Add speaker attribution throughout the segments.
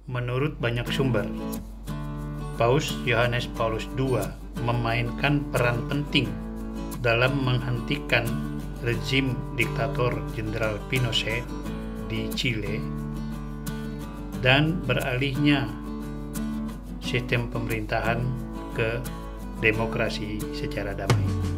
Speaker 1: Menurut banyak sumber, Paus Yohanes Paulus II memainkan peran penting dalam menghentikan rezim diktator Jenderal Pinochet di Chile dan beralihnya sistem pemerintahan ke demokrasi secara damai.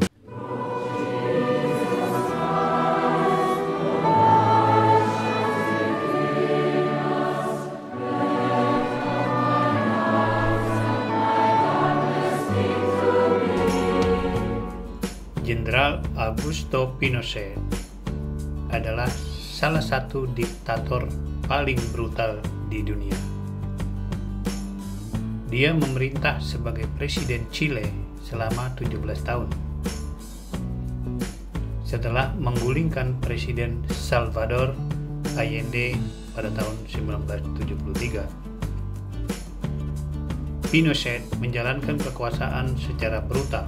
Speaker 1: Jenderal Augusto Pinochet adalah salah satu diktator paling brutal di dunia. Dia memerintah sebagai presiden Chile selama 17 tahun. Setelah menggulingkan Presiden Salvador Allende pada tahun 1973, Pinochet menjalankan kekuasaan secara brutal.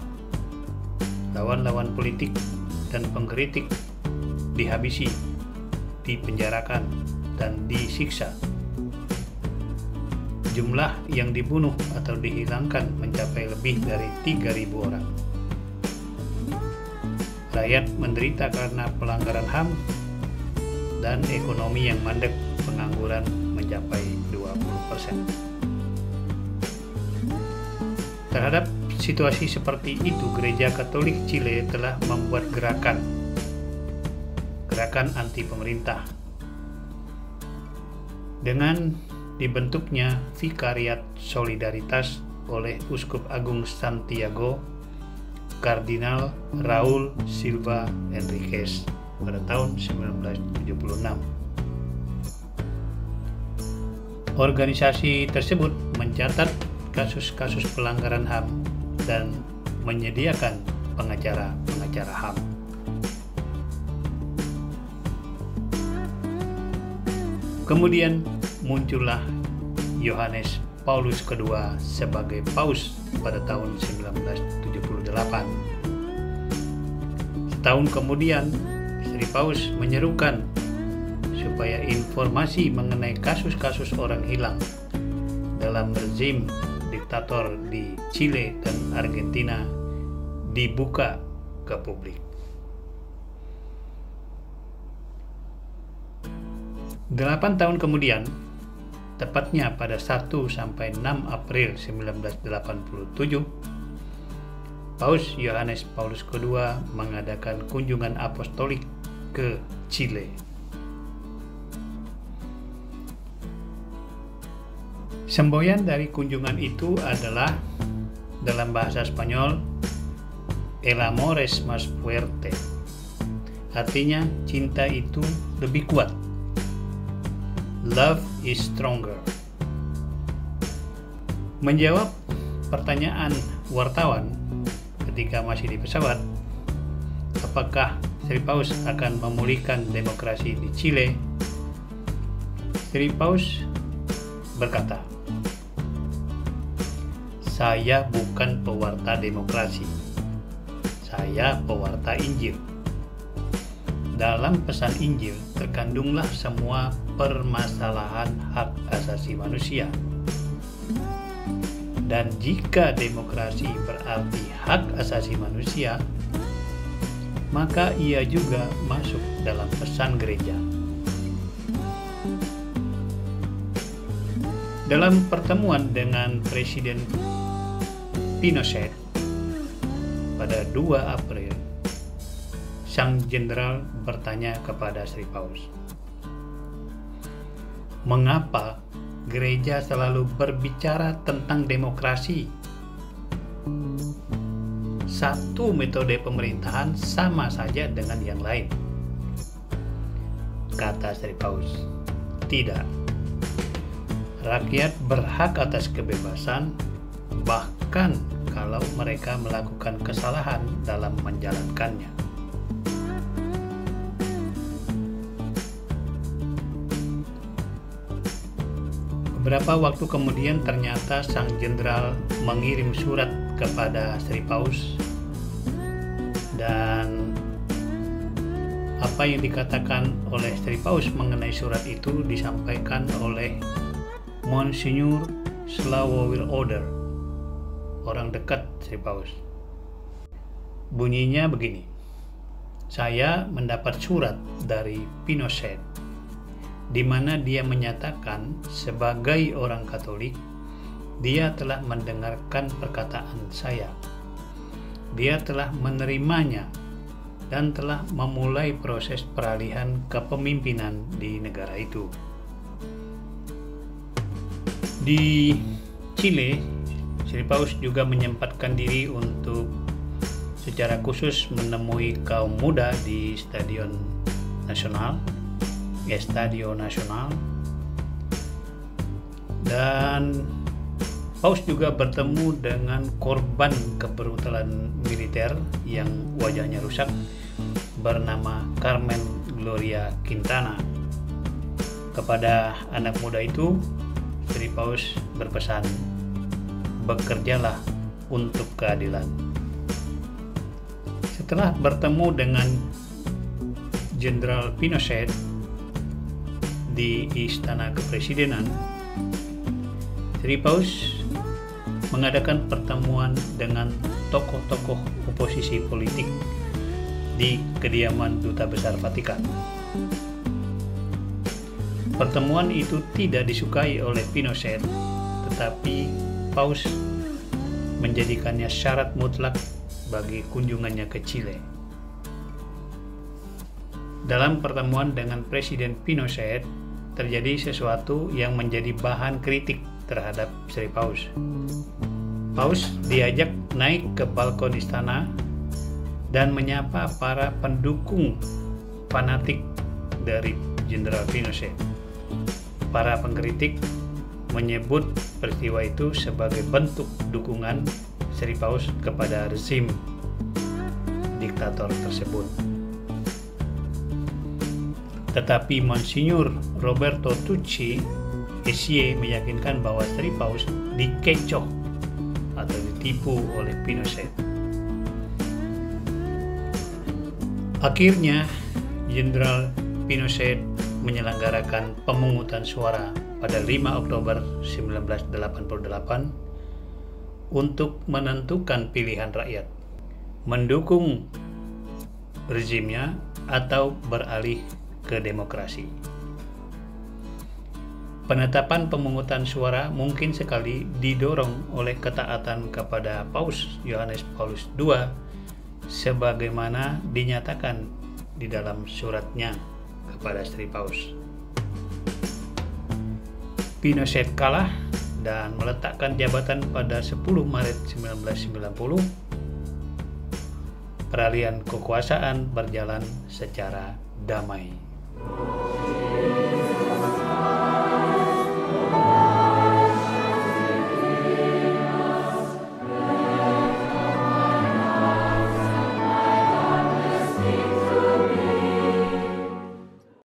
Speaker 1: Lawan-lawan politik dan pengkritik dihabisi, dipenjarakan, dan disiksa. Jumlah yang dibunuh atau dihilangkan mencapai lebih dari 3.000 orang. Rakyat menderita karena pelanggaran HAM dan ekonomi yang mandek, pengangguran mencapai 20%. Terhadap situasi seperti itu, Gereja Katolik Chile telah membuat gerakan anti pemerintah dengan dibentuknya Vikariat Solidaritas oleh Uskup Agung Santiago Kardinal Raul Silva Enriquez pada tahun 1976. Organisasi tersebut mencatat kasus-kasus pelanggaran HAM dan menyediakan pengacara HAM. Kemudian muncullah Yohanes Paulus II sebagai Paus pada tahun 1978. Setahun kemudian, Sri Paus menyerukan supaya informasi mengenai kasus-kasus orang hilang dalam rezim diktator di Chile dan Argentina dibuka ke publik. 8 tahun kemudian, tepatnya pada 1-6 April 1987, Paus Yohanes Paulus II mengadakan kunjungan apostolik ke Chile. Semboyan dari kunjungan itu adalah dalam bahasa Spanyol "El amor es más fuerte", artinya cinta itu lebih kuat. Love is stronger. Menjawab pertanyaan wartawan ketika masih di pesawat, apakah Sri Paus akan memulihkan demokrasi di Chile, Sri Paus berkata, "Saya bukan pewarta demokrasi, saya pewarta Injil. Dalam pesan Injil terkandunglah semua permasalahan hak asasi manusia. Dan jika demokrasi berarti hak asasi manusia, maka ia juga masuk dalam pesan gereja." Dalam pertemuan dengan Presiden Pinochet pada 2 April, sang jenderal bertanya kepada Sri Paus, "Mengapa gereja selalu berbicara tentang demokrasi? Satu metode pemerintahan sama saja dengan yang lain." Kata Sri Paus, "Tidak. Rakyat berhak atas kebebasan, bahkan kalau mereka melakukan kesalahan dalam menjalankannya." Beberapa waktu kemudian ternyata sang jenderal mengirim surat kepada Sri Paus, dan apa yang dikatakan oleh Sri Paus mengenai surat itu disampaikan oleh Monsignor Slawomir Oder, orang dekat Sri Paus. Bunyinya begini: saya mendapat surat dari Pinochet di mana dia menyatakan sebagai orang Katolik dia telah mendengarkan perkataan saya. Dia telah menerimanya dan telah memulai proses peralihan kepemimpinan di negara itu. Di Chile, Sri Paus juga menyempatkan diri untuk secara khusus menemui kaum muda di Estadio Nacional, dan Paus juga bertemu dengan korban kebrutalan militer yang wajahnya rusak bernama Carmen Gloria Quintana. Kepada anak muda itu, Sri Paus berpesan, bekerjalah untuk keadilan. Setelah bertemu dengan Jenderal Pinochet di Istana Kepresidenan, Sri Paus mengadakan pertemuan dengan tokoh-tokoh oposisi politik di kediaman Duta Besar Vatikan. Pertemuan itu tidak disukai oleh Pinochet, tetapi Paus menjadikannya syarat mutlak bagi kunjungannya ke Chile. Dalam pertemuan dengan Presiden Pinochet, terjadi sesuatu yang menjadi bahan kritik terhadap Sri Paus. Paus diajak naik ke balkon istana dan menyapa para pendukung fanatik dari Jenderal Pinochet. Para pengkritik menyebut peristiwa itu sebagai bentuk dukungan Sri Paus kepada rezim diktator tersebut. Tetapi Monsignor Roberto Tucci SY meyakinkan bahwa Sri Paus dikecoh atau ditipu oleh Pinochet. Akhirnya, Jenderal Pinochet menyelenggarakan pemungutan suara pada 5 Oktober 1988 untuk menentukan pilihan rakyat, mendukung rezimnya atau beralih ke demokrasi. Penetapan pemungutan suara mungkin sekali didorong oleh ketaatan kepada Paus Yohanes Paulus II sebagaimana dinyatakan di dalam suratnya kepada Sri Paus. Pinochet kalah dan meletakkan jabatan pada 10 Maret 1990. Peralihan kekuasaan berjalan secara damai.